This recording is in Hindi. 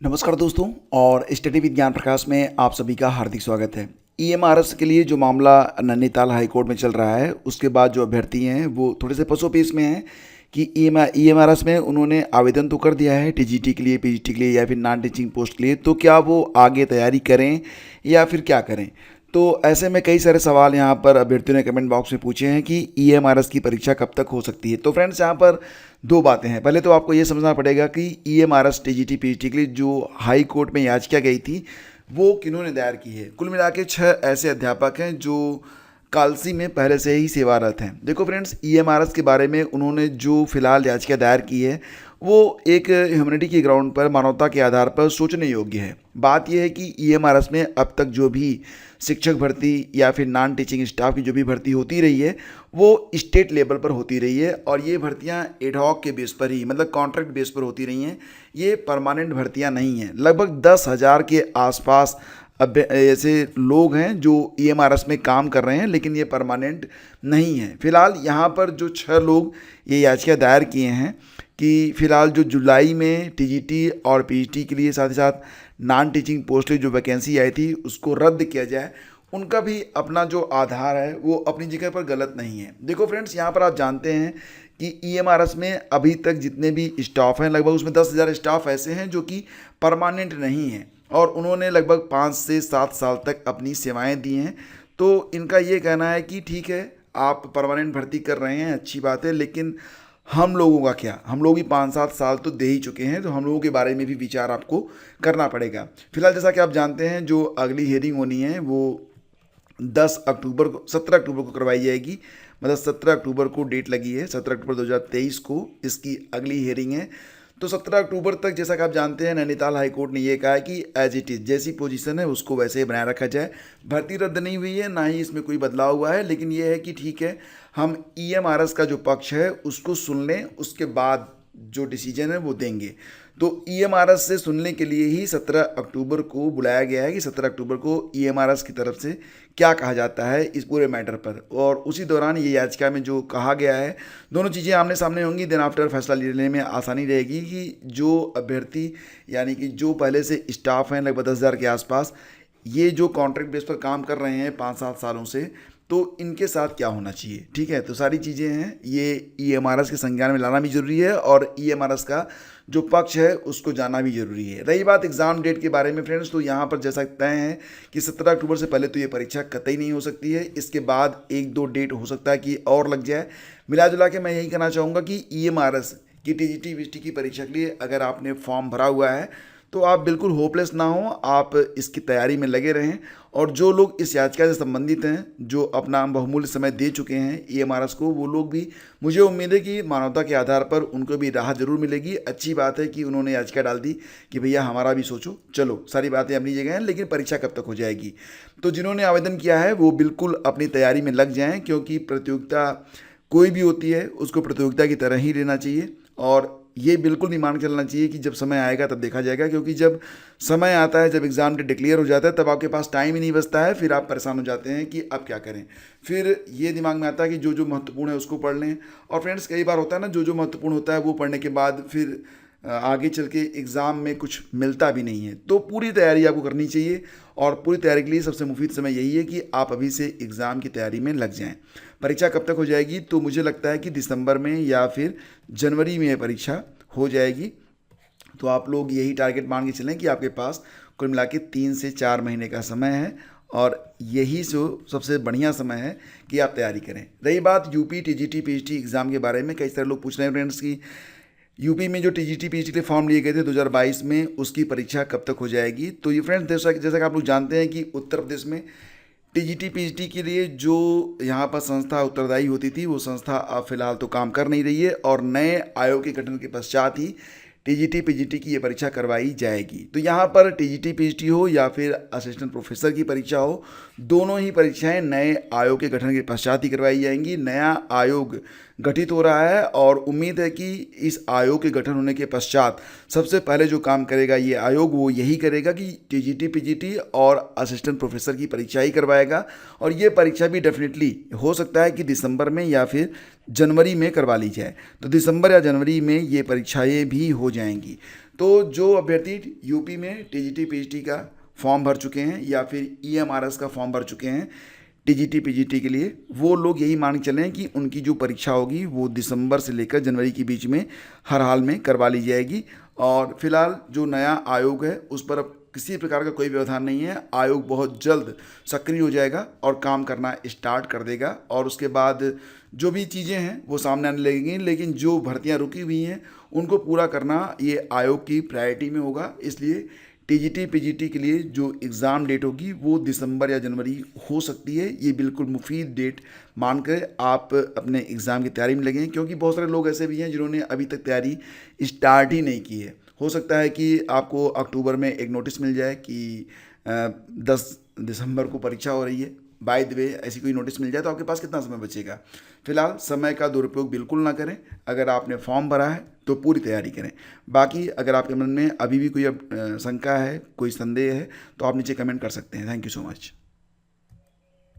नमस्कार दोस्तों और स्टडी विज्ञान प्रकाश में आप सभी का हार्दिक स्वागत है। ईएमआरएस के लिए जो मामला नैनीताल हाई कोर्ट में चल रहा है, उसके बाद जो अभ्यर्थी हैं वो थोड़े से पसोपेश में हैं कि ईएमआरएस में उन्होंने आवेदन तो कर दिया है टीजीटी के लिए, पीजीटी के लिए या फिर नॉन टीचिंग पोस्ट के लिए, तो क्या वो आगे तैयारी करें या फिर क्या करें। तो ऐसे में कई सारे सवाल यहाँ पर अभ्यर्थियों ने कमेंट बॉक्स में पूछे हैं कि ईएमआरएस की परीक्षा कब तक हो सकती है। तो फ्रेंड्स, यहाँ पर दो बातें हैं। पहले तो आपको ये समझना पड़ेगा कि ईएमआरएस टीजीटी पीजीटी के लिए जो हाई कोर्ट में याचिका गई थी वो किन्होंने दायर की है। कुल मिला के 6 ऐसे अध्यापक हैं जो कालसी में पहले से ही सेवारत हैं। देखो फ्रेंड्स, ईएमआरएस के बारे में उन्होंने जो फिलहाल याचिका दायर की है वो एक ह्यूमैनिटी के ग्राउंड पर, मानवता के आधार पर सोचने योग्य है। बात यह है कि ईएमआरएस में अब तक जो भी शिक्षक भर्ती या फिर नॉन टीचिंग स्टाफ की जो भी भर्ती होती रही है वो स्टेट लेवल पर होती रही है, और ये भर्तियां एडहॉक के बेस पर ही, मतलब कॉन्ट्रैक्ट बेस पर होती रही हैं। ये परमानेंट भर्तियां नहीं हैं। लगभग 10,000 के आसपास अब ऐसे लोग हैं जो ईएमआरएस में काम कर रहे हैं, लेकिन ये परमानेंट नहीं है। फिलहाल यहाँ पर जो 6 लोग ये याचिका दायर किए हैं कि फ़िलहाल जो जुलाई में टीजीटी और पीजीटी के लिए, साथ ही साथ नॉन टीचिंग पोस्ट की जो वैकेंसी आई थी उसको रद्द किया जाए, उनका भी अपना जो आधार है वो अपनी जगह पर गलत नहीं है। देखो फ्रेंड्स, यहाँ पर आप जानते हैं कि ईएमआरएस में अभी तक जितने भी स्टाफ हैं, लगभग उसमें 10,000 स्टाफ ऐसे हैं जो कि परमानेंट नहीं हैं, और उन्होंने लगभग 5 से 7 साल तक अपनी सेवाएं दी हैं। तो इनका ये कहना है कि ठीक है, आप परमानेंट भर्ती कर रहे हैं, अच्छी बात है, लेकिन हम लोगों का क्या, हम लोग भी 5-7 साल तो दे ही चुके हैं, तो हम लोगों के बारे में भी विचार आपको करना पड़ेगा। फिलहाल जैसा कि आप जानते हैं, जो अगली हियरिंग होनी है वो 17 अक्टूबर को करवाई जाएगी। मतलब 17 अक्टूबर को डेट लगी है, 17 अक्टूबर 2023 को इसकी अगली हियरिंग है। तो 17 अक्टूबर तक, जैसा कि आप जानते हैं, नैनीताल हाई कोर्ट ने ये कहा है कि एज इट इज़, जैसी पोजीशन है उसको वैसे ही बनाए रखा जाए। भर्ती रद्द नहीं हुई है, ना ही इसमें कोई बदलाव हुआ है, लेकिन ये है कि ठीक है, हम ईएमआरएस का जो पक्ष है उसको सुन लें, उसके बाद जो डिसीजन है वो देंगे। तो ईएमआरएस से सुनने के लिए ही 17 अक्टूबर को बुलाया गया है कि 17 अक्टूबर को ईएमआरएस की तरफ से क्या कहा जाता है इस पूरे मैटर पर, और उसी दौरान ये याचिका में जो कहा गया है, दोनों चीज़ें आमने सामने होंगी। देन आफ्टर फैसला लेने में आसानी रहेगी कि जो अभ्यर्थी, यानी कि जो पहले से स्टाफ हैं लगभग 10,000 के आसपास, ये जो कॉन्ट्रैक्ट बेस पर काम कर रहे हैं 5-7 सालों से, तो इनके साथ क्या होना चाहिए। ठीक है, तो सारी चीज़ें हैं, ये ईएमआरएस के संज्ञान में लाना भी ज़रूरी है, और ईएमआरएस का जो पक्ष है उसको जानना भी ज़रूरी है। रही बात एग्ज़ाम डेट के बारे में फ्रेंड्स, तो यहाँ पर जैसा तय है कि 17 अक्टूबर से पहले तो ये परीक्षा कतई नहीं हो सकती है। इसके बाद 1-2 डेट हो सकता है कि और लग जाए। मिला जुला के मैं यही कहना चाहूँगा कि ईएमआरएस की टीजीटी वीजीटी की परीक्षा के लिए अगर आपने फॉर्म भरा हुआ है तो आप बिल्कुल होपलेस ना हो, आप इसकी तैयारी में लगे रहें। और जो लोग इस याचिका से संबंधित हैं, जो अपना बहुमूल्य समय दे चुके हैं ईएमआरएस को, वो लोग भी, मुझे उम्मीद है कि मानवता के आधार पर उनको भी राहत जरूर मिलेगी। अच्छी बात है कि उन्होंने याचिका डाल दी कि भैया हमारा भी सोचो। चलो, सारी बातें अपनी जगह हैं, लेकिन परीक्षा कब तक हो जाएगी। तो जिन्होंने आवेदन किया है वो बिल्कुल अपनी तैयारी में लग जाएँ, क्योंकि प्रतियोगिता कोई भी होती है उसको प्रतियोगिता की तरह ही लेना चाहिए, और ये बिल्कुल नहीं मान के चलना चाहिए कि जब समय आएगा तब देखा जाएगा। क्योंकि जब समय आता है, जब एग्ज़ाम डेट डिक्लेयर हो जाता है, तब आपके पास टाइम ही नहीं बचता है, फिर आप परेशान हो जाते हैं कि अब क्या करें। फिर ये दिमाग में आता है कि जो जो महत्वपूर्ण है उसको पढ़ लें। और फ्रेंड्स, कई बार होता है ना, जो जो महत्वपूर्ण होता है वो पढ़ने के बाद फिर आगे चल के एग्ज़ाम में कुछ मिलता भी नहीं है। तो पूरी तैयारी आपको करनी चाहिए, और पूरी तैयारी के लिए सबसे मुफीद समय यही है कि आप अभी से एग्ज़ाम की तैयारी में लग जाएं। परीक्षा कब तक हो जाएगी, तो मुझे लगता है कि दिसंबर में या फिर जनवरी में परीक्षा हो जाएगी। तो आप लोग यही टारगेट मान के चलें कि आपके पास कुल मिला के 3 से 4 महीने का समय है, और यही जो सबसे बढ़िया समय है कि आप तैयारी करें। रही बात यूपी टीजीटी पीजीटी एग्ज़ाम के बारे में, कई सारे लोग पूछ रहे हैं फ्रेंड्स की यूपी में जो टीजीटी पीजीटी के फॉर्म लिए गए थे 2022 में, उसकी परीक्षा कब तक हो जाएगी। तो ये फ्रेंड्स, जैसा कि आप लोग जानते हैं कि उत्तर प्रदेश में टीजीटी पीजीटी के लिए जो यहाँ पर संस्था उत्तरदायी होती थी, वो संस्था अब फिलहाल तो काम कर नहीं रही है, और नए आयोग के गठन के पश्चात ही टीजीटी पीजीटी की ये परीक्षा करवाई जाएगी। तो यहाँ पर टीजीटी पीजीटी हो या फिर असिस्टेंट प्रोफेसर की परीक्षा हो, दोनों ही परीक्षाएं नए आयोग के गठन के पश्चात ही करवाई जाएंगी। नया आयोग गठित हो रहा है, और उम्मीद है कि इस आयोग के गठन होने के पश्चात सबसे पहले जो काम करेगा ये आयोग, वो यही करेगा कि टीजीटी पीजीटी और असिस्टेंट प्रोफेसर की परीक्षा ही करवाएगा। और ये परीक्षा भी डेफिनेटली हो सकता है कि दिसंबर में या फिर जनवरी में करवा ली जाए। तो दिसंबर या जनवरी में ये परीक्षाएं भी हो जाएंगी। तो जो अभ्यर्थी यूपी में टीजीटी पीजीटी का फॉर्म भर चुके हैं या फिर ईएमआरएस का फॉर्म भर चुके हैं टीजीटी पीजीटी के लिए, वो लोग यही मान के चलें कि उनकी जो परीक्षा होगी वो दिसंबर से लेकर जनवरी के बीच में हर हाल में करवा ली जाएगी। और फिलहाल जो नया आयोग है उस पर अब किसी प्रकार का कोई व्यवधान नहीं है। आयोग बहुत जल्द सक्रिय हो जाएगा और काम करना स्टार्ट कर देगा और उसके बाद जो भी चीज़ें हैं वो सामने आने लगेंगी। लेकिन जो भर्तियां रुकी हुई हैं उनको पूरा करना ये आयोग की प्रायोरिटी में होगा। इसलिए टीजीटी पीजीटी के लिए जो एग्ज़ाम डेट होगी वो दिसंबर या जनवरी हो सकती है। ये बिल्कुल मुफीद डेट मानकर आप अपने एग्ज़ाम की तैयारी में लगें, क्योंकि बहुत सारे लोग ऐसे भी हैं जिन्होंने अभी तक तैयारी स्टार्ट ही नहीं की है। हो सकता है कि आपको अक्टूबर में एक नोटिस मिल जाए कि 10 दिसंबर को परीक्षा हो रही है, बाय द वे ऐसी कोई नोटिस मिल जाए तो आपके पास कितना समय बचेगा। फिलहाल समय का दुरुपयोग बिल्कुल ना करें। अगर आपने फॉर्म भरा है तो पूरी तैयारी करें। बाकी अगर आपके मन में अभी भी कोई शंका है, कोई संदेह है, तो आप नीचे कमेंट कर सकते हैं। Thank you so much.